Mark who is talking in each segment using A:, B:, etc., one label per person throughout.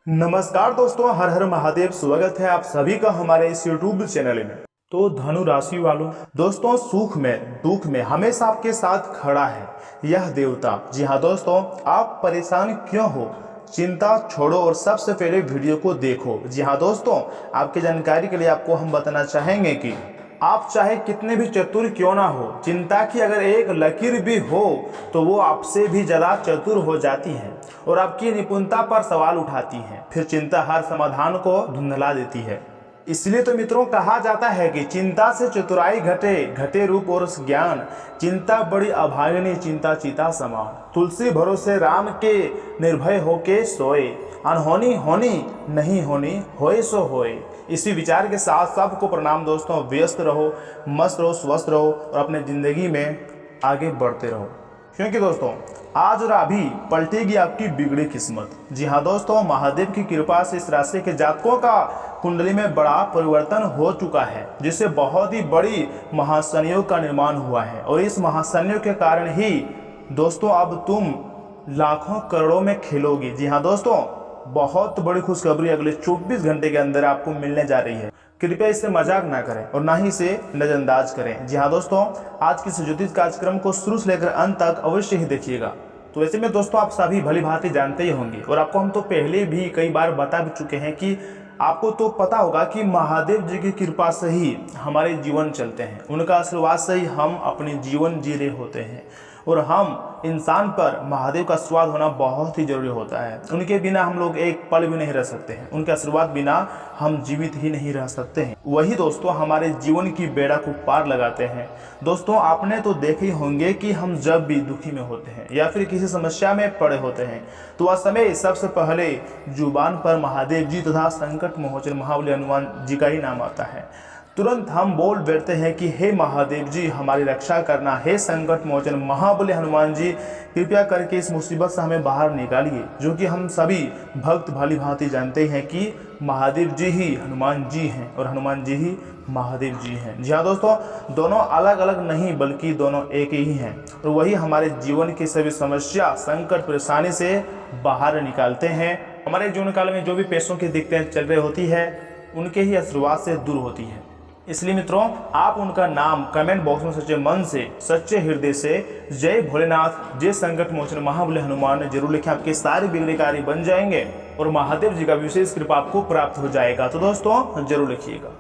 A: नमस्कार दोस्तों, हर हर महादेव। स्वागत है आप सभी का हमारे इस YouTube चैनल में। तो धनु राशि वालों, दोस्तों सुख में दुख में हमेशा आपके साथ खड़ा है यह देवता। जी हाँ दोस्तों, आप परेशान क्यों हो, चिंता छोड़ो और सबसे पहले वीडियो को देखो। जी हाँ दोस्तों, आपकी जानकारी के लिए आपको हम बताना चाहेंगे कि आप चाहे कितने भी चतुर क्यों ना हो, चिंता की अगर एक लकीर भी हो तो वो आपसे भी ज़्यादा चतुर हो जाती है और आपकी निपुणता पर सवाल उठाती है। फिर चिंता हर समाधान को धुंधला देती है। इसलिए तो मित्रों कहा जाता है कि चिंता से चतुराई घटे, घटे रूप और ज्ञान। चिंता बड़ी अभागिनी, चिंता चीता समान। तुलसी भरोसे राम के निर्भय होके सोए। अनहोनी होनी नहीं होनी, होए सो होए। इसी विचार के साथ सबको प्रणाम दोस्तों। व्यस्त रहो, मस्त रहो, स्वस्थ रहो और अपने ज़िंदगी में आगे बढ़ते रहो, क्योंकि दोस्तों आज और अभी पलटेगी आपकी बिगड़ी किस्मत। जी हाँ दोस्तों, महादेव की कृपा से इस राशि के जातकों का कुंडली में बड़ा परिवर्तन हो चुका है, जिससे बहुत ही बड़ी महासंयोग का निर्माण हुआ है। और इस महासंयोग के कारण ही दोस्तों अब तुम लाखों करोड़ों में खेलोगी। जी हाँ दोस्तों, बहुत बड़ी खुशखबरी अगले 24 घंटे के अंदर आपको मिलने जा रही है। कृपया इससे मजाक ना करें और ना ही इसे नजरअंदाज करें। जी हाँ दोस्तों, आज के इस ज्योतिष कार्यक्रम को शुरू से लेकर अंत तक अवश्य ही देखिएगा। तो ऐसे में दोस्तों आप सभी भली भांति जानते ही होंगे और आपको हम तो पहले भी कई बार बता भी चुके हैं कि आपको तो पता होगा कि महादेव जी की कृपा से ही हमारे जीवन चलते हैं, उनका आशीर्वाद से ही हम अपने जीवन जी रहे होते हैं। और हम इंसान पर महादेव का आशीर्वाद होना बहुत ही जरूरी होता है। उनके बिना हम लोग एक पल भी नहीं रह सकते हैं, उनके आशीर्वाद बिना हम जीवित ही नहीं रह सकते हैं। वही दोस्तों हमारे जीवन की बेड़ा को पार लगाते हैं। दोस्तों आपने तो देखे होंगे कि हम जब भी दुखी में होते हैं या फिर किसी समस्या में पड़े होते हैं तो वह समय सबसे पहले जुबान पर महादेव जी तथा संकट मोचन महाबली हनुमान जी का ही नाम आता है। तुरंत हम बोल बैठते हैं कि हे महादेव जी हमारी रक्षा करना, हे संकट मोचन महाबली हनुमान जी कृपया करके इस मुसीबत से हमें बाहर निकालिए। जो कि हम सभी भक्त भली भांति जानते हैं कि महादेव जी ही हनुमान जी हैं और हनुमान जी ही महादेव जी हैं। जी हाँ दोस्तों, दोनों अलग अलग नहीं बल्कि दोनों एक ही हैं और वही हमारे जीवन की सभी समस्या, संकट, परेशानी से बाहर निकालते हैं। हमारे जीवन काल में जो भी पैसों की दिक्कतें चल रही होती है उनके ही आशीर्वाद से दूर होती है। इसलिए मित्रों आप उनका नाम कमेंट बॉक्स में सच्चे मन से, सच्चे हृदय से जय भोलेनाथ, जय संकट मोचन महाबली हनुमान जरूर लिखें। आपके सारे बिगड़े कार्य बन जाएंगे और महादेव जी का विशेष कृपा आपको प्राप्त हो जाएगा। तो दोस्तों जरूर लिखिएगा।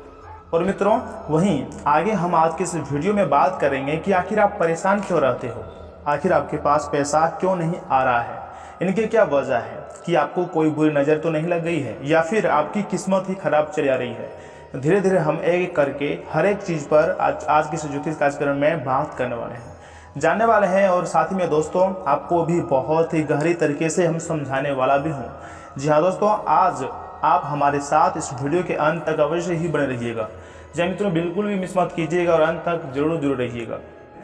A: और मित्रों वहीं आगे हम आज के इस वीडियो में बात करेंगे कि आखिर आप परेशान क्यों रहते हो, आखिर आपके पास पैसा क्यों नहीं आ रहा है, इनकी क्या वजह है, कि आपको कोई बुरी नज़र तो नहीं लग गई है या फिर आपकी किस्मत ही खराब चली आ रही है। धीरे धीरे हम एक करके हर एक चीज़ पर आज के ज्योतिष कार्यक्रम में बात करने वाले हैं, जानने वाले हैं। और साथ ही में दोस्तों आपको भी बहुत ही गहरी तरीके से हम समझाने वाला भी हूँ। जी हाँ दोस्तों, आज आप हमारे साथ इस वीडियो के अंत तक अवश्य ही बने रहिएगा। जी मित्रों, बिल्कुल भी मिस मत कीजिएगा और अंत तक जरूर रहिएगा।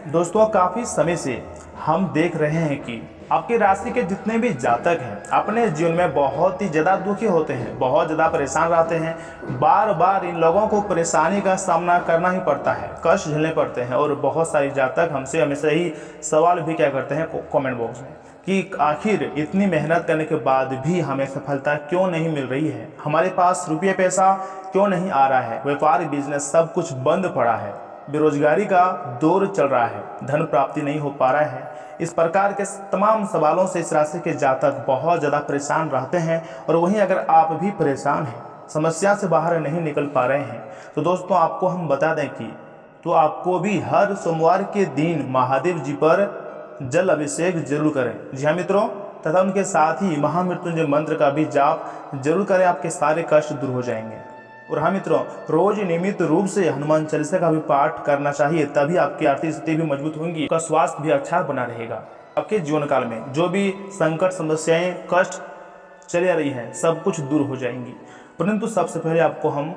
A: दोस्तों काफ़ी समय से हम देख रहे हैं कि आपकी राशि के जितने भी जातक हैं अपने जीवन में बहुत ही ज़्यादा दुखी होते हैं, बहुत ज़्यादा परेशान रहते हैं। बार बार इन लोगों को परेशानी का सामना करना ही पड़ता है, कष्ट झेलने पड़ते हैं। और बहुत सारे जातक हमसे हमेशा ही सवाल भी क्या करते हैं कमेंट बॉक्स में कि आखिर इतनी मेहनत करने के बाद भी हमें सफलता क्यों नहीं मिल रही है, हमारे पास रुपये पैसा क्यों नहीं आ रहा है, व्यापार बिजनेस सब कुछ बंद पड़ा है, बेरोजगारी का दौर चल रहा है, धन प्राप्ति नहीं हो पा रहा है। इस प्रकार के तमाम सवालों से इस राशि के जातक बहुत ज़्यादा परेशान रहते हैं। और वहीं अगर आप भी परेशान हैं, समस्या से बाहर नहीं निकल पा रहे हैं, तो दोस्तों आपको हम बता दें कि तो आपको भी हर सोमवार के दिन महादेव जी पर जल अभिषेक जरूर करें। जी हाँ मित्रों, तथा उनके साथ ही महामृत्युंजय मंत्र का भी जाप जरूर करें, आपके सारे कष्ट दूर हो जाएंगे। और हाँ मित्रों, रोज नियमित रूप से हनुमान चालीसा का भी पाठ करना चाहिए, तभी आपकी आर्थिक स्थिति भी मजबूत होंगी, आपका स्वास्थ्य भी अच्छा बना रहेगा। आपके जीवन काल में जो भी संकट, समस्याएं, कष्ट चली आ रही हैं सब कुछ दूर हो जाएंगी। परंतु सबसे पहले आपको हम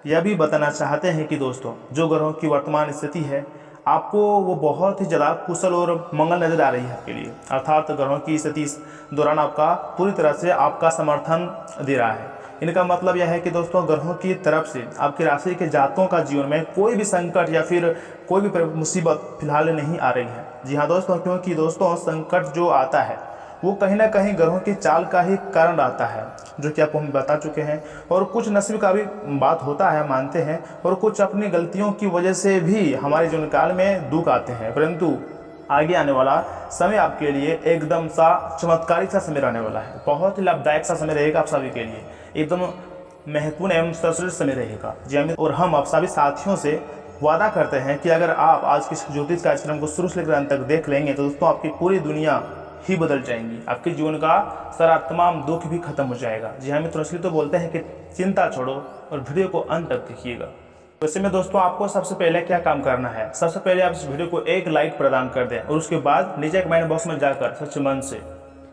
A: यह भी बताना चाहते हैं कि दोस्तों जो ग्रहों की वर्तमान स्थिति है आपको वो बहुत ही ज़्यादा कुशल और मंगल नजर आ रही है आपके लिए, अर्थात ग्रहों की स्थिति इस दौरान आपका पूरी तरह से आपका समर्थन दे रहा है। इनका मतलब यह है कि दोस्तों ग्रहों की तरफ से आपकी राशि के जातकों का जीवन में कोई भी संकट या फिर कोई भी मुसीबत फिलहाल नहीं आ रही है। जी हाँ दोस्तों, क्योंकि दोस्तों संकट जो आता है वो कहीं ना कहीं ग्रहों की चाल का ही कारण रहता है, जो कि आपको हम बता चुके हैं। और कुछ नसीब का भी बात होता है, मानते हैं, और कुछ अपनी गलतियों की वजह से भी हमारे जीवन काल में दुख आते हैं। परंतु आगे आने वाला समय आपके लिए एकदम सा चमत्कारिक सा समय रहने वाला है। बहुत ही लाभदायक सा समय रहेगा आप सभी के लिए, एकदम महत्वपूर्ण एवं सर्वश्रेष्ठ समय रहेगा जी हाँ। और हम आप सभी साथियों से वादा करते हैं कि अगर आप आज के ज्योतिष कार्यक्रम को शुरू से लेकर अंत तक देख लेंगे तो दोस्तों आपकी पूरी दुनिया ही बदल जाएंगी, आपके जीवन का सारा तमाम दुख भी खत्म हो जाएगा जी हाँ मित्रों। इसलिए तो बोलते हैं कि चिंता छोड़ो और वीडियो को अंत तक देखिएगा। वैसे में दोस्तों आपको सबसे पहले क्या काम करना है, सबसे पहले आप इस वीडियो को एक लाइक प्रदान कर दें और उसके बाद नीचे कमेंट बॉक्स में जाकर सच्चे मन से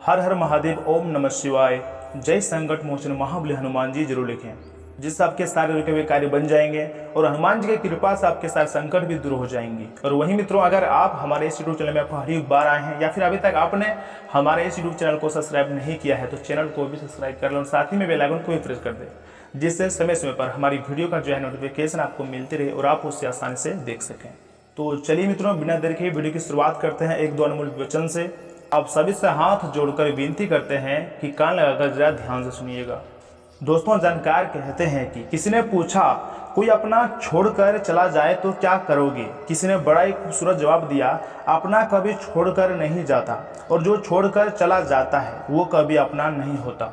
A: हर हर महादेव, ओम नमः शिवाय, जय संकट मोचन महाबली हनुमान जी जरूर लिखें, जिससे आपके सारे रुके हुए कार्य बन जाएंगे और हनुमान जी की कृपा से आपके सारे संकट भी दूर हो जाएंगी। और वहीं मित्रों, अगर आप हमारे इस यूट्यूब चैनल में पहली बार आए हैं या फिर अभी तक आपने हमारे इस यूट्यूब चैनल को सब्सक्राइब नहीं किया है तो चैनल को भी सब्सक्राइब कर लें और साथ ही में बेल आइकन को भी प्रेस कर दें, जिससे समय समय पर हमारी वीडियो का जो है नोटिफिकेशन आपको मिलती रहे और आप उससे आसानी से देख सकें। तो चलिए मित्रों, बिना देर के वीडियो की शुरुआत करते हैं एक दो अनमोल वचन से। आप सभी से हाथ जोड़कर विनती करते हैं कि कान लगाकर जरा ध्यान से सुनिएगा। दोस्तों, जानकार कहते हैं कि किसी ने पूछा कोई अपना छोड़कर चला जाए तो क्या करोगे। किसी ने बड़ा ही खूबसूरत जवाब दिया, अपना कभी छोड़कर नहीं जाता और जो छोड़कर चला जाता है वो कभी अपना नहीं होता।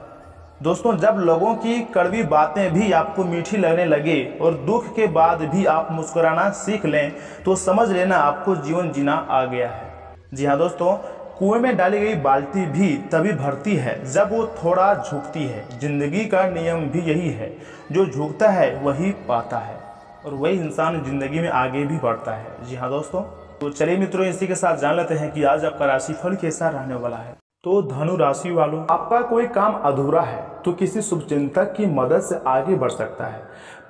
A: दोस्तों, जब लोगों की कड़वी बातें भी आपको मीठी लगने लगे और दुख के बाद भी आप मुस्कुराना सीख लें तो समझ लेना आपको जीवन जीना आ गया है। जी हाँ दोस्तों, कुएं में डाली गई बाल्टी भी तभी भरती है जब वो थोड़ा झुकती है। जिंदगी का नियम भी यही है, जो झुकता है वही पाता है और वही इंसान जिंदगी में आगे भी बढ़ता है। जी हाँ दोस्तों, तो चलिए मित्रों, इसी के साथ जान लेते हैं कि आज आपका राशिफल कैसा रहने वाला है। तो धनु राशि वालों, आपका कोई काम अधूरा है तो किसी शुभचिंतक की मदद से आगे बढ़ सकता है।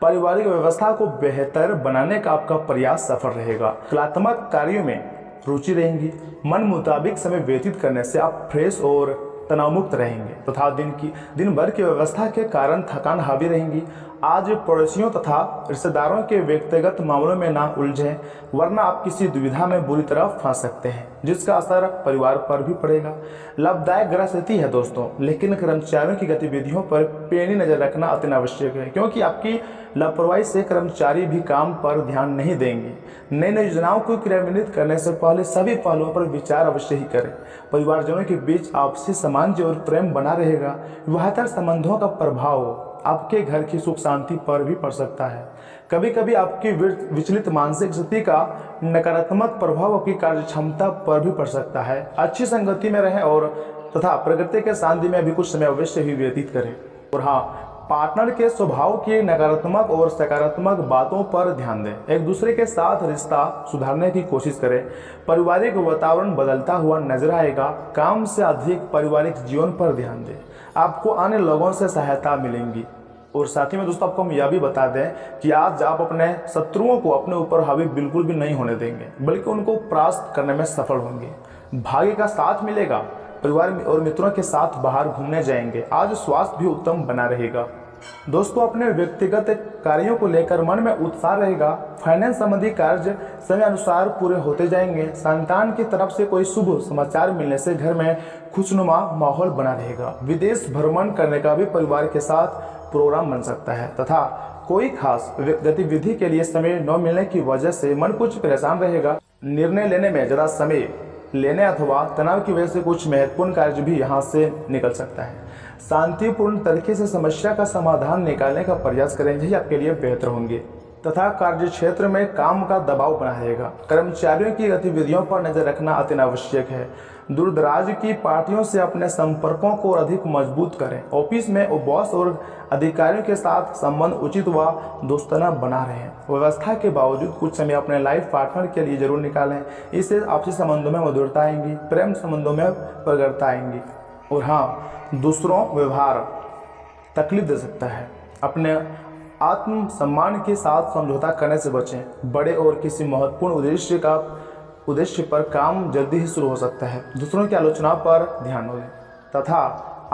A: पारिवारिक व्यवस्था को बेहतर बनाने का आपका प्रयास सफल रहेगा। कलात्मक कार्यों में रुचि रहेंगी। मन मुताबिक समय व्यतीत करने से आप फ्रेश और तनाव मुक्त रहेंगे तथा दिन भर की व्यवस्था के कारण थकान हावी रहेंगी। आज पड़ोसियों तथा रिश्तेदारों के व्यक्तिगत मामलों में ना उलझें, वरना आप किसी दुविधा में बुरी तरह फंस सकते हैं, जिसका असर परिवार पर भी पड़ेगा। लाभदायक ग्रह स्थिति है दोस्तों, लेकिन कर्मचारियों की गतिविधियों पर पैनी नजर रखना अति आवश्यक है, क्योंकि आपकी लापरवाही से कर्मचारी भी काम पर ध्यान नहीं देंगे। नई नई योजनाओं को क्रियान्वित करने से पहले सभी पहलुओं पर विचार अवश्य ही करें। परिवारजनों के बीच आपसी सामंजस्य और प्रेम बना रहेगा। बेहतर संबंधों का प्रभाव आपके घर की सुख शांति पर भी पड़ सकता है। कभी कभी आपकी विचलित मानसिक स्थिति का नकारात्मक प्रभाव आपकी कार्य क्षमता पर भी पड़ सकता है। अच्छी संगति में रहें और तथा प्रकृति के शांति में भी कुछ समय अवश्य ही व्यतीत करें। और हाँ, पार्टनर के स्वभाव की नकारात्मक और सकारात्मक बातों पर ध्यान दें। एक दूसरे के साथ रिश्ता सुधारने की कोशिश करें। पारिवारिक वातावरण बदलता हुआ नजर आएगा। काम से अधिक पारिवारिक जीवन पर ध्यान दें, आपको अन्य लोगों से सहायता मिलेंगी। और साथ ही में दोस्तों, आपको हम यह भी बता दें कि आज आप अपने शत्रुओं को अपने ऊपर हावी बिल्कुल भी नहीं होने देंगे, बल्कि उनको परास्त करने में सफल होंगे। भाग्य का साथ मिलेगा। परिवार और मित्रों के साथ बाहर घूमने जाएंगे। आज स्वास्थ्य भी उत्तम बना रहेगा। दोस्तों, अपने व्यक्तिगत कार्यों को लेकर मन में उत्साह रहेगा। फाइनेंस संबंधी कार्य समय अनुसार पूरे होते जाएंगे। संतान की तरफ से कोई शुभ समाचार मिलने से घर में खुशनुमा माहौल बना रहेगा। विदेश भ्रमण करने का भी परिवार के साथ प्रोग्राम बन सकता है तथा कोई खास गतिविधि के लिए समय न मिलने की वजह से मन कुछ परेशान रहेगा। निर्णय लेने में ज़्यादा समय लेने अथवा तनाव की वजह से कुछ महत्वपूर्ण कार्य भी यहाँ से निकल सकता है। शांतिपूर्ण तरीके से समस्या का समाधान निकालने का प्रयास करें, यही आपके लिए बेहतर होंगे। तथा कार्य क्षेत्र में काम का दबाव बना रहेगा। कर्मचारियों की गतिविधियों पर नजर रखना अति आवश्यक है। दूर दराज की पार्टियों से अपने संपर्कों को अधिक मजबूत करें। ऑफिस में बॉस और अधिकारियों के साथ संबंध उचित व दोस्ताना बना रहें। व्यवस्था के बावजूद कुछ समय अपने लाइफ पार्टनर के लिए जरूर निकालें। इससे आपसी संबंधों में मधुरता आएंगी, प्रेम संबंधों में प्रगड़ता आएंगी। और हाँ, दूसरों व्यवहार तकलीफ दे सकता है। अपने आत्मसम्मान के साथ समझौता करने से बचें। बड़े और किसी महत्वपूर्ण उद्देश्य पर काम जल्दी ही शुरू हो सकता है। दूसरों की आलोचना पर ध्यान दें तथा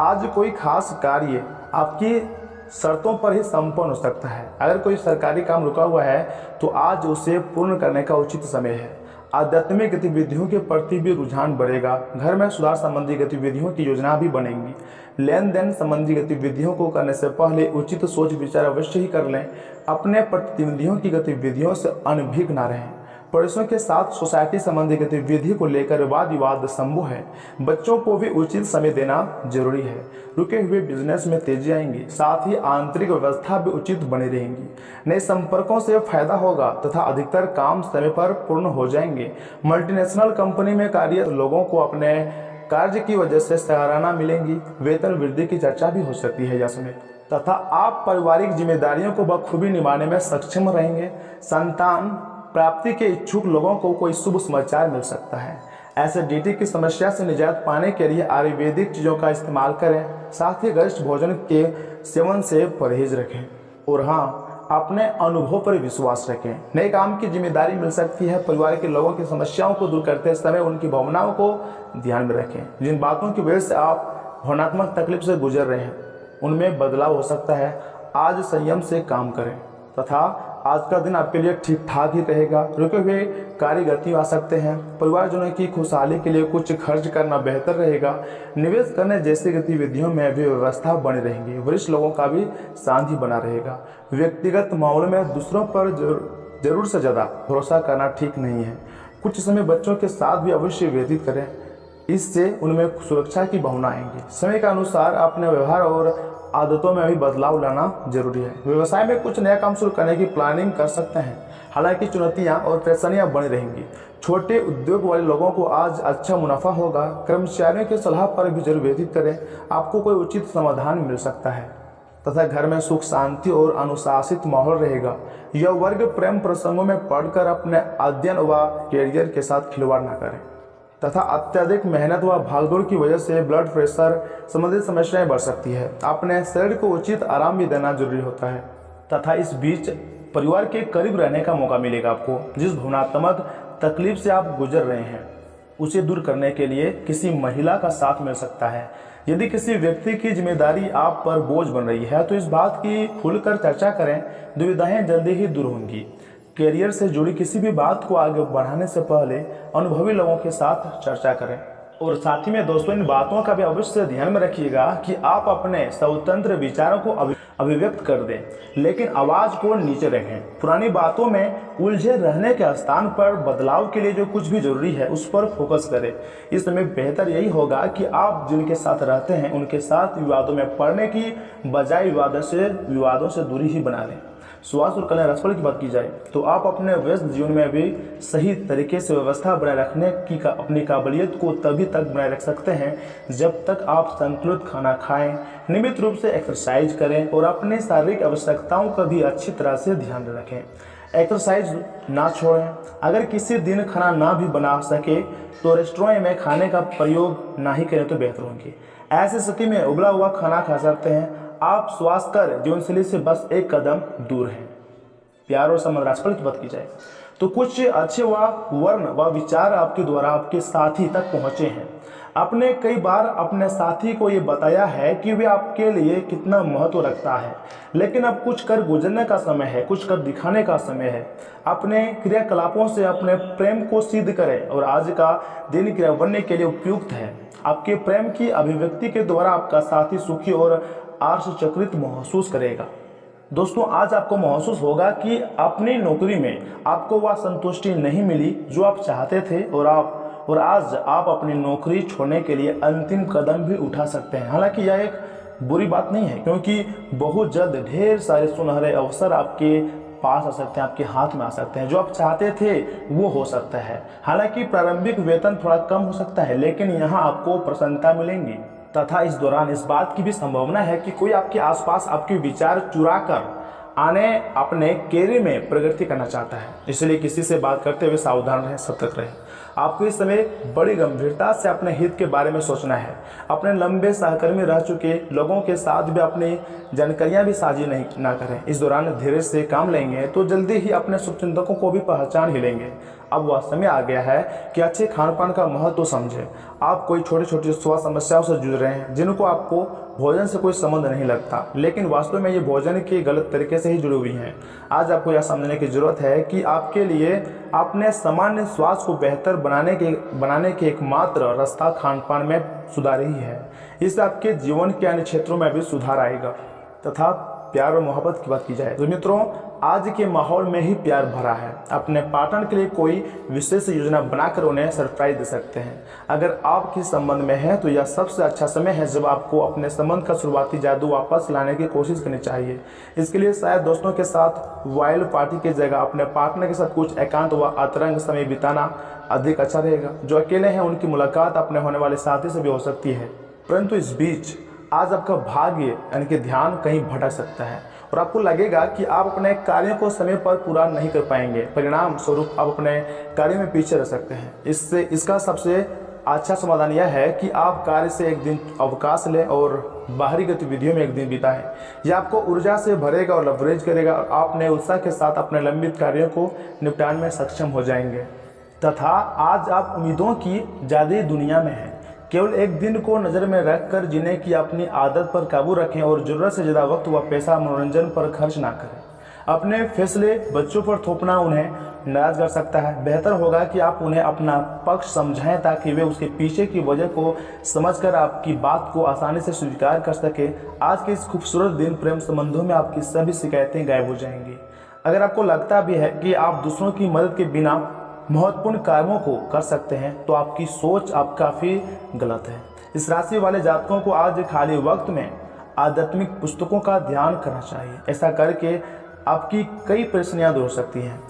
A: आज कोई खास कार्य आपकी शर्तों पर ही संपन्न हो सकता है। अगर कोई सरकारी काम रुका हुआ है तो आज उसे पूर्ण करने का उचित समय है। आध्यात्मिक गतिविधियों के प्रति भी रुझान बढ़ेगा। घर में सुधार संबंधी गतिविधियों की योजना भी बनेंगी। लेन देन संबंधी गतिविधियों को करने से पहले उचित सोच विचार अवश्य ही कर लें। अपने प्रतिनिधियों की गतिविधियों से अनभिज्ञ न रहें। पड़ोसियों के साथ सोसाइटी संबंधी गतिविधि को लेकर वाद विवाद संभव है। बच्चों को भी उचित समय देना जरूरी है। रुके हुए बिजनेस में तेजी आएंगी, साथ ही आंतरिक व्यवस्था भी उचित बनी रहेंगी। नए संपर्कों से फायदा होगा तथा अधिकतर काम समय पर पूर्ण हो जाएंगे। मल्टीनेशनल कंपनी में कार्यरत लोगों को अपने कार्य की वजह से सराहना मिलेंगी। वेतन वृद्धि की चर्चा भी हो सकती है इसमें, तथा आप पारिवारिक जिम्मेदारियों को बखूबी निभाने में सक्षम रहेंगे। संतान प्राप्ति के इच्छुक लोगों को कोई शुभ समाचार मिल सकता है। एसिडिटी की समस्या से निजात पाने के लिए आयुर्वेदिक चीज़ों का इस्तेमाल करें। साथ ही गरिष्ठ भोजन के सेवन से परहेज रखें और हाँ, अपने अनुभव पर विश्वास रखें। नए काम की जिम्मेदारी मिल सकती है। परिवार के लोगों की समस्याओं को दूर करते समय उनकी भावनाओं को ध्यान में रखें। जिन बातों की वजह से आप भावनात्मक तकलीफ से गुजर रहे हैं उनमें बदलाव हो सकता है। आज संयम से काम करें तथा आज का दिन आपके लिए ठीक ठाक ही रहेगा। रुके हुए कार्य गति आ सकते हैं। परिवारजनों की खुशहाली के लिए कुछ खर्च करना बेहतर रहेगा। निवेश करने जैसी गतिविधियों में भी व्यवस्था बनी रहेंगी। वरिष्ठ लोगों का भी शांति बना रहेगा। व्यक्तिगत मामलों में दूसरों पर जरूर से ज़्यादा भरोसा करना ठीक नहीं है। कुछ समय बच्चों के साथ भी अवश्य व्यतीत करें, इससे उनमें सुरक्षा की भावना आएंगी। समय के अनुसार अपने व्यवहार और आदतों में भी बदलाव लाना जरूरी है। व्यवसाय में कुछ नया काम शुरू करने की प्लानिंग कर सकते हैं, हालांकि चुनौतियां और परेशानियां बनी रहेंगी। छोटे उद्योग वाले लोगों को आज अच्छा मुनाफा होगा। कर्मचारियों की सलाह पर भी जरूर व्यतीत करें, आपको कोई उचित समाधान मिल सकता है तथा घर में सुख शांति और अनुशासित माहौल रहेगा। यह वर्ग प्रेम प्रसंगों में पढ़कर अपने अध्ययन व कैरियर के साथ खिलवाड़ न करें तथा अत्यधिक मेहनत व भागदौड़ की वजह से ब्लड प्रेशर संबंधित समस्याएं बढ़ सकती है। अपने शरीर को उचित आराम भी देना जरूरी होता है तथा इस बीच परिवार के करीब रहने का मौका मिलेगा। आपको जिस भावनात्मक तकलीफ से आप गुजर रहे हैं उसे दूर करने के लिए किसी महिला का साथ मिल सकता है। यदि किसी व्यक्ति की जिम्मेदारी आप पर बोझ बन रही है तो इस बात की खुलकर चर्चा करें। दुविधाएं जल्दी ही दूर होंगी। कैरियर से जुड़ी किसी भी बात को आगे बढ़ाने से पहले अनुभवी लोगों के साथ चर्चा करें। और साथ ही में दोस्तों, इन बातों का भी अवश्य ध्यान में रखिएगा कि आप अपने स्वतंत्र विचारों को अभिव्यक्त कर दें, लेकिन आवाज़ को नीचे रखें। पुरानी बातों में उलझे रहने के स्थान पर बदलाव के लिए जो कुछ भी जरूरी है उस पर फोकस करें। इस समय बेहतर यही होगा कि आप जिनके साथ रहते हैं उनके साथ विवादों में पड़ने की बजाय विवादों से दूरी ही बना लें। स्वास्थ्य और कल्याण राशिफल की बात की जाए तो आप अपने व्यस्त जीवन में भी सही तरीके से व्यवस्था बनाए रखने की अपनी काबिलियत को तभी तक बनाए रख सकते हैं जब तक आप संतुलित खाना खाएं, नियमित रूप से एक्सरसाइज करें और अपनी शारीरिक आवश्यकताओं का भी अच्छी तरह से ध्यान रखें। एक्सरसाइज ना छोड़ें। अगर किसी दिन खाना ना भी बना सके तो रेस्टोरेंट में खाने का प्रयोग ना ही करें तो बेहतर होंगे। ऐसी स्थिति में उबला हुआ खाना खा सकते हैं। आप स्वास्थ्यकर जीवनशैली से बस एक कदम दूर हैं। प्यार और संबंध राशिफल की बात की जाए तो कुछ अच्छे वर्ण व विचार आपके द्वारा आपके साथी तक पहुंचे हैं। आपने कई बार अपने साथी को ये बताया है कि वे आपके लिए कितना महत्व रखता है, लेकिन अब कुछ कर गुजरने का समय है, कुछ कर दिखाने का समय है। अपने क्रियाकलापों से अपने प्रेम को सिद्ध करें और आज का दिन क्रिया बनने के लिए उपयुक्त है। आपके प्रेम की अभिव्यक्ति के द्वारा आपका साथी सुखी और आश्चर्यचकित महसूस करेगा। दोस्तों, आज आपको महसूस होगा कि अपनी नौकरी में आपको वह संतुष्टि नहीं मिली जो आप चाहते थे और आज आप अपनी नौकरी छोड़ने के लिए अंतिम कदम भी उठा सकते हैं। हालांकि यह एक बुरी बात नहीं है, क्योंकि बहुत जल्द ढेर सारे सुनहरे अवसर आपके पास आ सकते हैं, आपके हाथ में आ सकते हैं। जो आप चाहते थे वो हो सकता है। हालांकि प्रारंभिक वेतन थोड़ा कम हो सकता है, लेकिन यहाँ आपको प्रसन्नता मिलेंगी तथा इस दौरान इस बात की भी संभावना है कि कोई आपके आसपास आपके विचार चुरा कर अपने कैरियर में प्रगति करना चाहता है। इसलिए किसी से बात करते हुए सावधान रहें, सतर्क रहें। आपको इस समय बड़ी गंभीरता से अपने हित के बारे में सोचना है। अपने लंबे सहकर्मी रह चुके लोगों के साथ भी अपनी जानकारियां भी साझी ना करें। इस दौरान धीरे से काम लेंगे तो जल्दी ही अपने शुभचिंतकों को भी पहचान ही लेंगे। अब वह समय आ गया है कि अच्छे खान पान का महत्व समझें। आप कोई छोटी छोटी स्वास्थ्य समस्याओं से जूझ रहे हैं जिनको आपको भोजन से कोई संबंध नहीं लगता, लेकिन वास्तव में ये भोजन के गलत तरीके से ही जुड़ी हुई हैं। आज आपको यह समझने की जरूरत है कि आपके लिए अपने सामान्य स्वास्थ्य को बेहतर बनाने के एकमात्र रास्ता खान पान में सुधार ही है। इससे आपके जीवन के अन्य क्षेत्रों में भी सुधार आएगा। तथा प्यार और मोहब्बत की बात की जाए तो मित्रों, आज के माहौल में ही प्यार भरा है। अपने पार्टनर के लिए कोई विशेष योजना बनाकर उन्हें सरप्राइज दे सकते हैं। अगर आप किस संबंध में हैं तो यह सबसे अच्छा समय है जब आपको अपने संबंध का शुरुआती जादू वापस लाने की कोशिश करनी चाहिए। इसके लिए शायद दोस्तों के साथ वाइल्ड पार्टी की जगह अपने पार्टनर के साथ कुछ एकांत व अंतरंग समय बिताना अधिक अच्छा रहेगा। जो अकेले हैं उनकी मुलाकात अपने होने वाले साथी से भी हो सकती है, परंतु इस बीच आज आपका भाग्य यानी कि ध्यान कहीं भटक सकता है और आपको लगेगा कि आप अपने कार्यों को समय पर पूरा नहीं कर पाएंगे। परिणाम स्वरूप आप अपने कार्य में पीछे रह सकते हैं। इसका सबसे अच्छा समाधान यह है कि आप कार्य से एक दिन अवकाश लें और बाहरी गतिविधियों में एक दिन बिताएं। यह आपको ऊर्जा से भरेगा और लवरेज करेगा और आप नए उत्साह के साथ अपने लंबित कार्यों को निपटाने में सक्षम हो जाएंगे। तथा आज आप उम्मीदों की जादुई दुनिया में हैं। केवल एक दिन को नज़र में रखकर जीने की अपनी आदत पर काबू रखें और ज़रूरत से ज़्यादा वक्त व पैसा मनोरंजन पर खर्च ना करें। अपने फैसले बच्चों पर थोपना उन्हें नाराज कर सकता है। बेहतर होगा कि आप उन्हें अपना पक्ष समझाएं ताकि वे उसके पीछे की वजह को समझकर आपकी बात को आसानी से स्वीकार कर सके। आज के इस खूबसूरत दिन प्रेम संबंधों में आपकी सभी शिकायतें गायब हो जाएंगी। अगर आपको लगता भी है कि आप दूसरों की मदद के बिना महत्वपूर्ण कार्यों को कर सकते हैं तो आपकी सोच आप काफ़ी गलत है। इस राशि वाले जातकों को आज खाली वक्त में आध्यात्मिक पुस्तकों का ध्यान करना चाहिए। ऐसा करके आपकी कई परेशानियां दूर हो सकती हैं।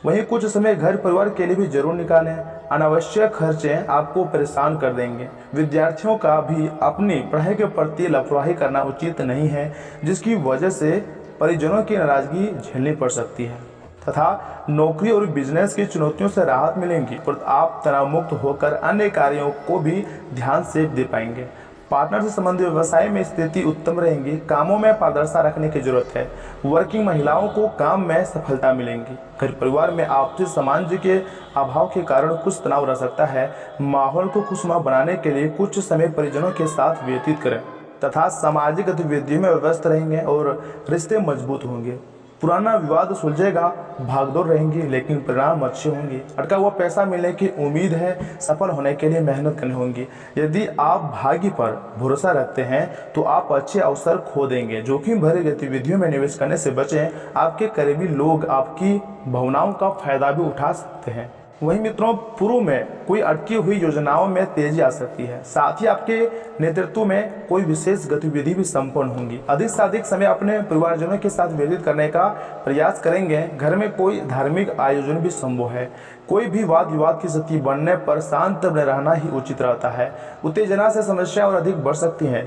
A: वहीं कुछ समय घर परिवार के लिए भी जरूर निकालें। अनावश्यक खर्चे आपको परेशान कर देंगे। विद्यार्थियों का भी अपनी पढ़ाई के प्रति लापरवाही करना उचित नहीं है, जिसकी वजह से परिजनों की नाराजगी झेलनी पड़ सकती है। तथा नौकरी और बिजनेस की चुनौतियों से राहत मिलेंगी, पर आप तनाव मुक्त होकर अन्य कार्यों को भी ध्यान से दे पाएंगे। पार्टनर से संबंधित व्यवसाय में स्थिति उत्तम रहेंगी। कामों में पारदर्शिता रखने की जरूरत है। वर्किंग महिलाओं को काम में सफलता मिलेंगी। घर परिवार में आपसी सामंजस्य के अभाव के कारण कुछ तनाव रह सकता है। माहौल को खुशनुमा बनाने के लिए कुछ समय परिजनों के साथ व्यतीत करें तथा सामाजिक गतिविधियों में व्यस्त रहेंगे और रिश्ते मजबूत होंगे। पुराना विवाद सुलझेगा, भागदौड़ रहेंगी लेकिन परिणाम अच्छे होंगे। अटका हुआ पैसा मिलने की उम्मीद है। सफल होने के लिए मेहनत करनी होगी। यदि आप भाग्य पर भरोसा रखते हैं तो आप अच्छे अवसर खो देंगे। जोखिम भरी गतिविधियों में निवेश करने से बचें। आपके करीबी लोग आपकी भावनाओं का फायदा भी उठा सकते हैं। वहीं मित्रों, पूर्व में कोई अटकी हुई योजनाओं में तेजी आ सकती है। साथ ही आपके नेतृत्व में कोई विशेष गतिविधि भी संपन्न होंगी। अधिक से अधिक समय अपने परिवारजनों के साथ व्यतीत करने का प्रयास करेंगे। घर में कोई धार्मिक आयोजन भी संभव है। कोई भी वाद विवाद की स्थिति बनने पर शांत बने रहना ही उचित रहता है। उत्तेजना से समस्या और अधिक बढ़ सकती है।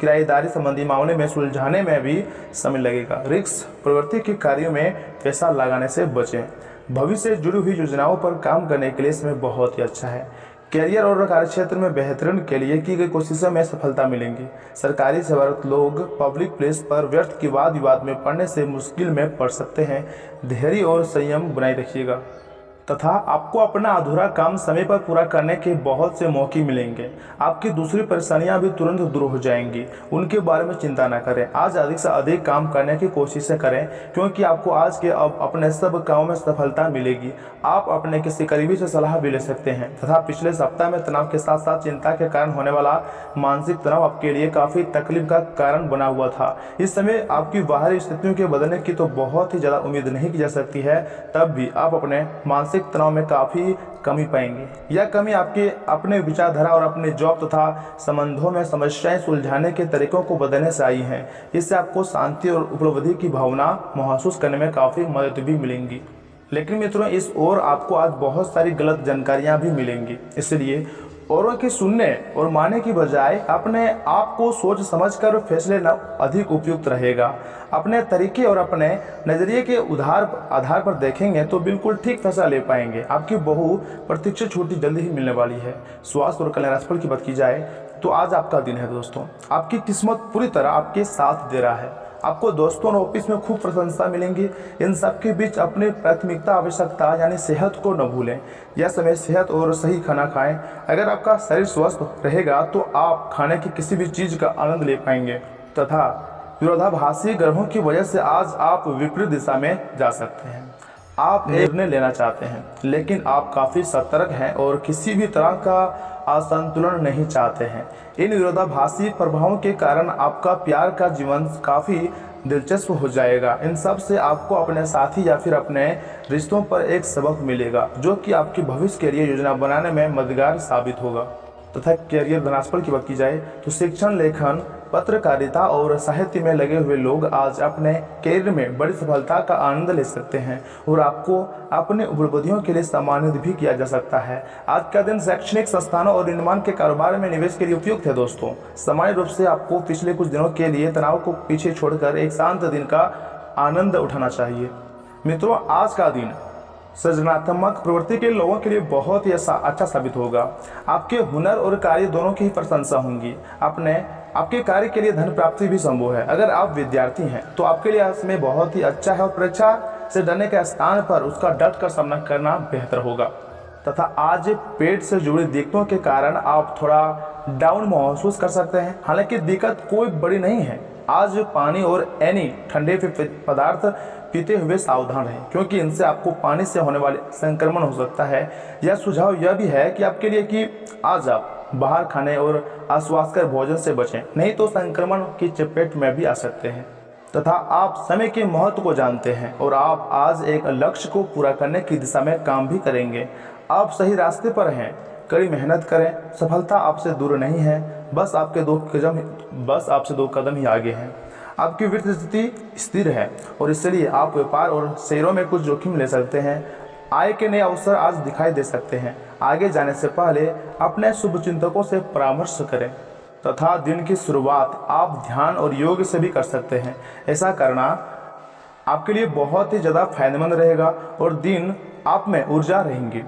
A: किराएदारी संबंधी मामले में सुलझाने में भी समय लगेगा। रिस्क प्रवृत्ति के कार्यों में पैसा लगाने से बचें। भविष्य से जुड़ी हुई योजनाओं पर काम करने के लिए समय बहुत ही अच्छा है। कैरियर और कार्यक्षेत्र में बेहतरीन के लिए की गई कोशिशों में सफलता मिलेंगी। सरकारी सेवारत लोग पब्लिक प्लेस पर व्यर्थ की वाद विवाद में पड़ने से मुश्किल में पड़ सकते हैं। धैर्य और संयम बनाए रखिएगा तथा आपको अपना अधूरा काम समय पर पूरा करने के बहुत से मौके मिलेंगे। आपकी दूसरी परेशानियां भी तुरंत दूर हो जाएंगी। उनके बारे में चिंता न करें। आज अधिक से अधिक काम करने की कोशिशें करें क्योंकि आपको आज के अब अपने सब कामों में सफलता मिलेगी। आप अपने किसी करीबी से सलाह भी ले सकते हैं तथा पिछले सप्ताह में तनाव के साथ साथ चिंता के कारण होने वाला मानसिक तनाव आपके लिए काफ़ी तकलीफ का कारण बना हुआ था। इस समय आपकी बाहरी स्थितियों के बदलने की तो बहुत ही ज़्यादा उम्मीद नहीं की जा सकती है, तब भी आप अपने मानसिक तनाव में काफ़ी कमी पाएंगे। यह कमी आपके अपने विचारधारा और अपने जॉब तथा संबंधों में समस्याएं सुलझाने के तरीकों को बदलने से आई है। इससे आपको शांति और उपलब्धि की भावना महसूस करने में काफ़ी मदद भी मिलेंगी। लेकिन मित्रों, इस ओर आपको आज बहुत सारी गलत जानकारियां भी मिलेंगी। इसलिए औरों की सुनने और मानने की बजाय अपने आप को सोच समझकर फैसले लेना अधिक उपयुक्त रहेगा। अपने तरीके और अपने नज़रिए के आधार पर देखेंगे तो बिल्कुल ठीक फैसला ले पाएंगे। आपकी बहु प्रतीक्षित छुट्टी जल्दी ही मिलने वाली है। स्वास्थ्य और कल्याण राशिफल की बात की जाए तो आज आपका दिन है दोस्तों। आपकी किस्मत पूरी तरह आपके साथ दे रहा है। आपको दोस्तों और ऑफिस में खूब प्रशंसा मिलेंगी। इन सब के बीच अपनी प्राथमिकता आवश्यकता यानी सेहत को न भूलें। यह समय सेहत और सही खाना खाएं। अगर आपका शरीर स्वस्थ रहेगा तो आप खाने की किसी भी चीज़ का आनंद ले पाएंगे तथा विरोधाभासी ग्रहों की वजह से आज आप विपरीत दिशा में जा सकते हैं। आप निर्णय लेना चाहते हैं लेकिन आप काफ़ी सतर्क हैं और किसी भी तरह का असंतुलन नहीं चाहते हैं। इन विरोधाभासी प्रभावों के कारण आपका प्यार का जीवन काफ़ी दिलचस्प हो जाएगा। इन सब से आपको अपने साथी या फिर अपने रिश्तों पर एक सबक मिलेगा जो कि आपके भविष्य के लिए योजना बनाने में मददगार साबित होगा। तथा कैरियर राशिफल की बात की जाए तो शिक्षण, लेखन, पत्रकारिता और साहित्य में लगे हुए लोग आज अपने कैरियर में बड़ी सफलता का आनंद ले सकते हैं और आपको अपने उपलब्धियों के लिए सम्मानित भी किया जा सकता है। आज का दिन शैक्षणिक संस्थानों और निर्माण के कारोबार में निवेश के लिए उपयुक्त है। दोस्तों, सामान्य रूप से आपको पिछले कुछ दिनों के लिए तनाव को पीछे छोड़कर एक शांत दिन का आनंद उठाना चाहिए। मित्रों, आज का दिन सृजनात्मक प्रवृत्ति के लोगों के लिए बहुत ही अच्छा साबित होगा। आपके हुनर और कार्य दोनों की ही प्रशंसा होंगी। आपके कार्य के लिए धन प्राप्ति भी संभव है। अगर आप विद्यार्थी हैं तो आपके लिए इसमें बहुत ही अच्छा है और परीक्षा से डरने के स्थान पर उसका डट कर सामना करना बेहतर होगा। तथा आज पेट से जुड़ी दिक्कतों के कारण आप थोड़ा डाउन महसूस कर सकते हैं। हालांकि दिक्कत कोई बड़ी नहीं है। आज पानी और एनी ठंडे पदार्थ पीते हुए सावधान रहें क्योंकि इनसे आपको पानी से होने वाले संक्रमण हो सकता है। यह सुझाव यह भी है कि आपके लिए कि आज आप बाहर खाने और अस्वास्थ्यकर भोजन से बचें, नहीं तो संक्रमण की चपेट में भी आ सकते हैं। तथा आप समय के महत्व को जानते हैं और आप आज एक लक्ष्य को पूरा करने की दिशा में काम भी करेंगे। आप सही रास्ते पर हैं, कड़ी मेहनत करें। सफलता आपसे दूर नहीं है, बस आपसे 2 कदम ही आगे हैं। आपकी वित्तीय स्थिति स्थिर है और इसलिए आप व्यापार और शेयरों में कुछ जोखिम ले सकते हैं। आय के नए अवसर आज दिखाई दे सकते हैं। आगे जाने से पहले अपने शुभचिंतकों से परामर्श करें तथा दिन की शुरुआत आप ध्यान और योग से भी कर सकते हैं। ऐसा करना आपके लिए बहुत ही ज़्यादा फायदेमंद रहेगा और दिन आप में ऊर्जा रहेंगी।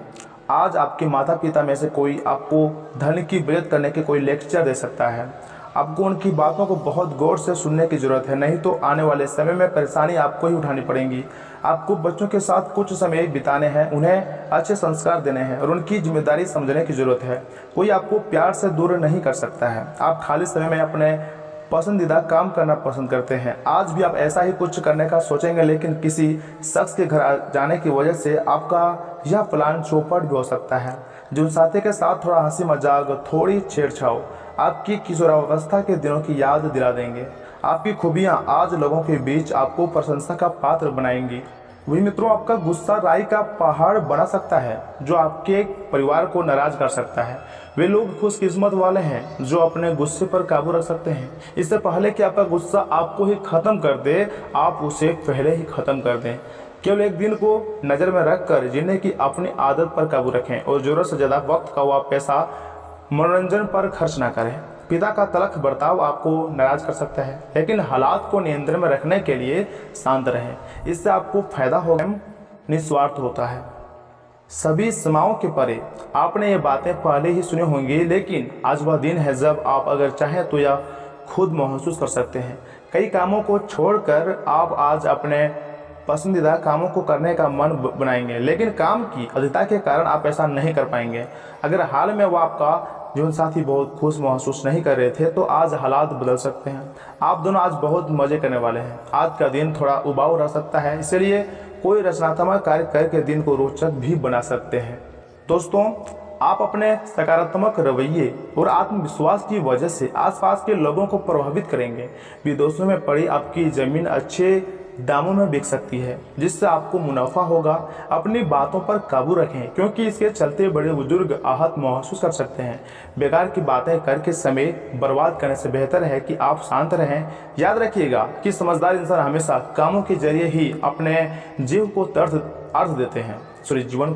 A: आज आपके माता पिता में से कोई आपको धन की बचत करने के कोई लेक्चर दे सकता है। आपको उनकी बातों को बहुत गौर से सुनने की जरूरत है, नहीं तो आने वाले समय में परेशानी आपको ही उठानी पड़ेगी। आपको बच्चों के साथ कुछ समय बिताने हैं, उन्हें अच्छे संस्कार देने हैं और उनकी जिम्मेदारी समझने की जरूरत है। कोई आपको प्यार से दूर नहीं कर सकता है। आप खाली समय में अपने पसंदीदा काम करना पसंद करते हैं। आज भी आप ऐसा ही कुछ करने का सोचेंगे, लेकिन किसी शख्स के घर जाने की वजह से आपका यह प्लान चौपट भी हो सकता है। जीवन साथी के साथ थोड़ा हंसी मजाक, थोड़ी छेड़छाड़ आपकी किशोरावस्था के दिनों की याद दिला देंगे। आपकी खूबियां आज लोगों के बीच आपको प्रशंसा का पात्र बनाएंगी। वही मित्रों, आपका गुस्सा राई का पहाड़ बना सकता है जो आपके परिवार को नाराज कर सकता है। वे लोग खुशकिस्मत वाले हैं जो अपने गुस्से पर काबू रख सकते हैं। इससे पहले कि आपका गुस्सा आपको ही खत्म कर दे, आप उसे पहले ही खत्म कर दें। केवल एक दिन को नज़र में रखकर जीने की अपनी आदत पर काबू रखें और ज़रूरत से ज़्यादा वक्त का व पैसा मनोरंजन पर खर्च ना करें। पिता का तलख बर्ताव आपको नाराज कर सकता है, लेकिन हालात को नियंत्रण में रखने के लिए शांत रहें। इससे आपको फायदा होगा, निस्वार्थ होता है। सभी सीमाओं के परे आपने ये बातें पहले ही सुनी होंगी, लेकिन आज वह दिन है जब आप अगर चाहें तो यह खुद महसूस कर सकते हैं। कई कामों को छोड़कर आप आज अपने पसंदीदा कामों को करने का मन बनाएंगे, लेकिन काम की अधिकता के कारण आप ऐसा नहीं कर पाएंगे। अगर हाल में वह आपका जीवन साथी बहुत खुश महसूस नहीं कर रहे थे तो आज हालात बदल सकते हैं। आप दोनों आज बहुत मजे करने वाले हैं। आज का दिन थोड़ा उबाऊ रह सकता है, इसलिए कोई रचनात्मक कार्य करके दिन को रोचक भी बना सकते हैं। दोस्तों, आप अपने सकारात्मक रवैये और आत्मविश्वास की वजह से आसपास के लोगों को प्रभावित करेंगे। विदेशों में पड़ी आपकी ज़मीन अच्छे दामों में बिक सकती है, जिससे आपको मुनाफा होगा। अपनी बातों पर काबू रखें क्योंकि इसके चलते बड़े बुजुर्ग आहत महसूस कर सकते हैं। बेकार की बातें करके समय बर्बाद करने से बेहतर है कि आप शांत रहें। याद रखिएगा कि समझदार इंसान हमेशा कामों के जरिए ही अपने जीवन को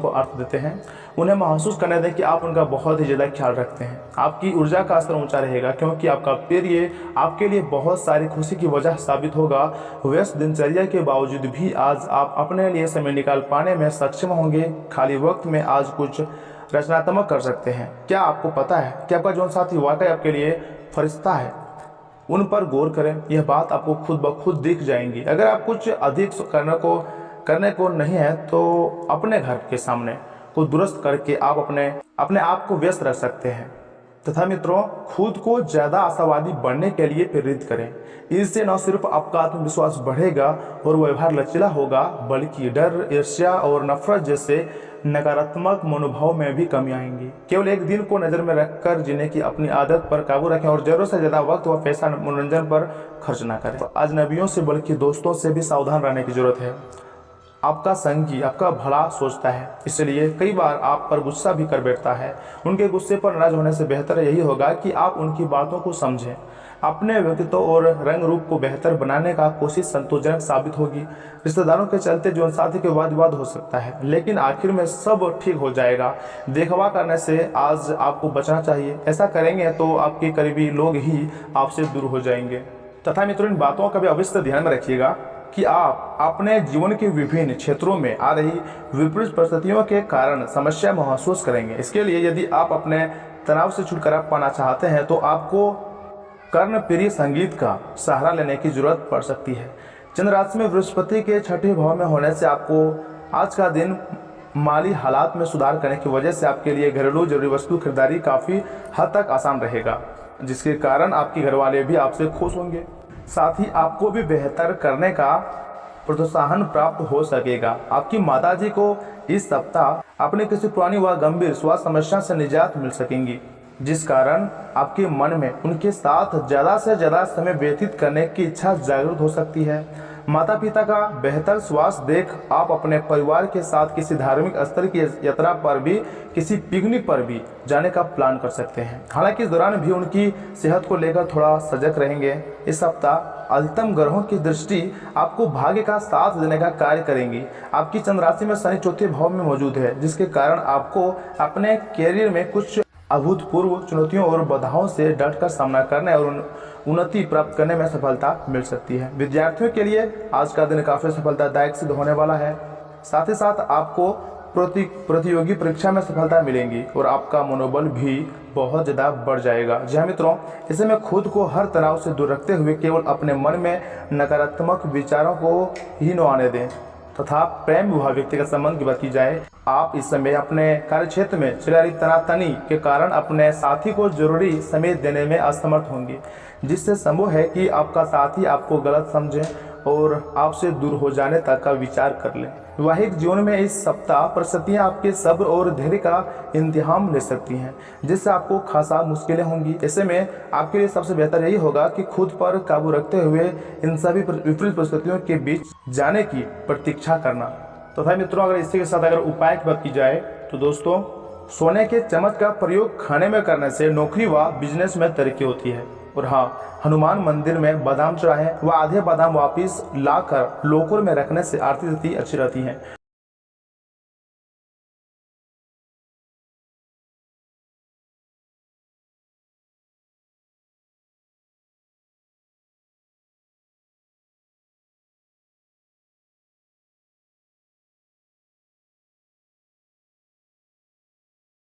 A: अर्थ देते हैं। उन्हें महसूस करने दें कि आप उनका बहुत ही ज़्यादा ख्याल रखते हैं। आपकी ऊर्जा का स्तर ऊंचा रहेगा क्योंकि आपका प्रिय आपके लिए बहुत सारी खुशी की वजह साबित होगा। व्यस्त दिनचर्या के बावजूद भी आज आप अपने लिए समय निकाल पाने में सक्षम होंगे। खाली वक्त में आज कुछ रचनात्मक कर सकते हैं। क्या आपको पता है कि आपका जीवन साथी वाकई आपके लिए फरिश्ता है? उन पर गौर करें। यह बात आपको खुद ब खुद दिख जाएंगी। अगर आप कुछ अधिक करने को नहीं है तो अपने घर के सामने को दुरुस्त करके आप अपने आप को व्यस्त रख सकते हैं। तथा मित्रों, खुद को ज़्यादा आशावादी बनने के लिए प्रेरित करें। इससे न सिर्फ आपका आत्मविश्वास बढ़ेगा और व्यवहार लचीला होगा, बल्कि डर, ईर्ष्या और नफरत जैसे नकारात्मक मनोभाव में भी कमी आएंगी। केवल एक दिन को नज़र में रखकर जीने की अपनी आदत पर काबू रखें और जरूरत से ज़्यादा वक्त व पैसा मनोरंजन पर खर्च ना करें। अजनबियों से बल्कि दोस्तों से भी सावधान रहने की जरूरत है। आपका संगी आपका भला सोचता है, इसलिए कई बार आप पर गुस्सा भी कर बैठता है। उनके गुस्से पर नाराज होने से बेहतर यही होगा कि आप उनकी बातों को समझें। अपने व्यक्तित्व और रंग रूप को बेहतर बनाने का कोशिश संतोषजनक साबित होगी। रिश्तेदारों के चलते जीवन साथी के वाद विवाद हो सकता है, लेकिन आखिर में सब ठीक हो जाएगा। देखवा करने से आज आपको बचना चाहिए। ऐसा करेंगे तो आपके करीबी लोग ही आपसे दूर हो जाएंगे। तथा मित्रों, इन बातों का भी अवश्य ध्यान में रखिएगा कि आप अपने जीवन के विभिन्न क्षेत्रों में आ रही विपरीत परिस्थितियों के कारण समस्या महसूस करेंगे। इसके लिए यदि आप अपने तनाव से छुटकारा पाना चाहते हैं तो आपको कर्णप्रिय संगीत का सहारा लेने की जरूरत पड़ सकती है। चंद्र राशि में बृहस्पति के छठे भाव में होने से आपको आज का दिन माली हालात में सुधार करने की वजह से आपके लिए घरेलू जरूरी वस्तु खरीदारी काफ़ी हद तक आसान रहेगा, जिसके कारण आपके घर वाले भी आपसे खुश होंगे। साथ ही आपको भी बेहतर करने का प्रोत्साहन प्राप्त हो सकेगा। आपकी माताजी को इस सप्ताह अपनी किसी पुरानी व गंभीर स्वास्थ्य समस्या से निजात मिल सकेंगी, जिस कारण आपके मन में उनके साथ ज़्यादा से ज़्यादा समय व्यतीत करने की इच्छा जागृत हो सकती है। माता पिता का बेहतर स्वास्थ्य देख आप अपने परिवार के साथ किसी धार्मिक स्थल की यात्रा पर भी, किसी पिकनिक पर भी जाने का प्लान कर सकते हैं। हालांकि इस दौरान भी उनकी सेहत को लेकर थोड़ा सजग रहेंगे। इस सप्ताह अधिकतम ग्रहों की दृष्टि आपको भाग्य का साथ देने का कार्य करेंगी। आपकी चंद्र राशि में शनि चौथे भाव में मौजूद है, जिसके कारण आपको अपने कैरियर में कुछ अभूतपूर्व चुनौतियों और बाधाओं से डटकर सामना करने और उन्नति प्राप्त करने में सफलता मिल सकती है। विद्यार्थियों के लिए आज का दिन काफ़ी सफलतादायक सिद्ध होने वाला है। साथ ही साथ आपको प्रतियोगी परीक्षा में सफलता मिलेंगी और आपका मनोबल भी बहुत ज़्यादा बढ़ जाएगा। जी हाँ मित्रों, ऐसे में खुद को हर तनाव से दूर रखते हुए केवल अपने मन में नकारात्मक विचारों को ही न आने दें। तथा प्रेम विवाह व्यक्तिगत संबंध की बात की जाए, आप इस समय अपने कार्यक्षेत्र में चल रही तनातनी के कारण अपने साथी को जरूरी समय देने में असमर्थ होंगे, जिससे संभव है कि आपका साथी आपको गलत समझे और आपसे दूर हो जाने तक का विचार कर ले। वैवाहिक जीवन में इस सप्ताह परिस्थितियाँ आपके सब्र और धैर्य का इम्तिहान ले सकती हैं, जिससे आपको खासा मुश्किलें होंगी। ऐसे में आपके लिए सबसे बेहतर यही होगा कि खुद पर काबू रखते हुए इन सभी विपरीत परिस्थितियों के बीच जाने की प्रतीक्षा करना। तो भाई मित्रों, अगर इसी के साथ अगर उपाय की बात की जाए तो दोस्तों, सोने के चम्मच का प्रयोग खाने में करने से नौकरी व बिजनेस में तरक्की होती है। और हाँ, हनुमान मंदिर में बादाम चढ़ाएं व आधे बादाम वापिस लाकर लोकर में रखने से आर्थिक स्थिति अच्छी रहती है।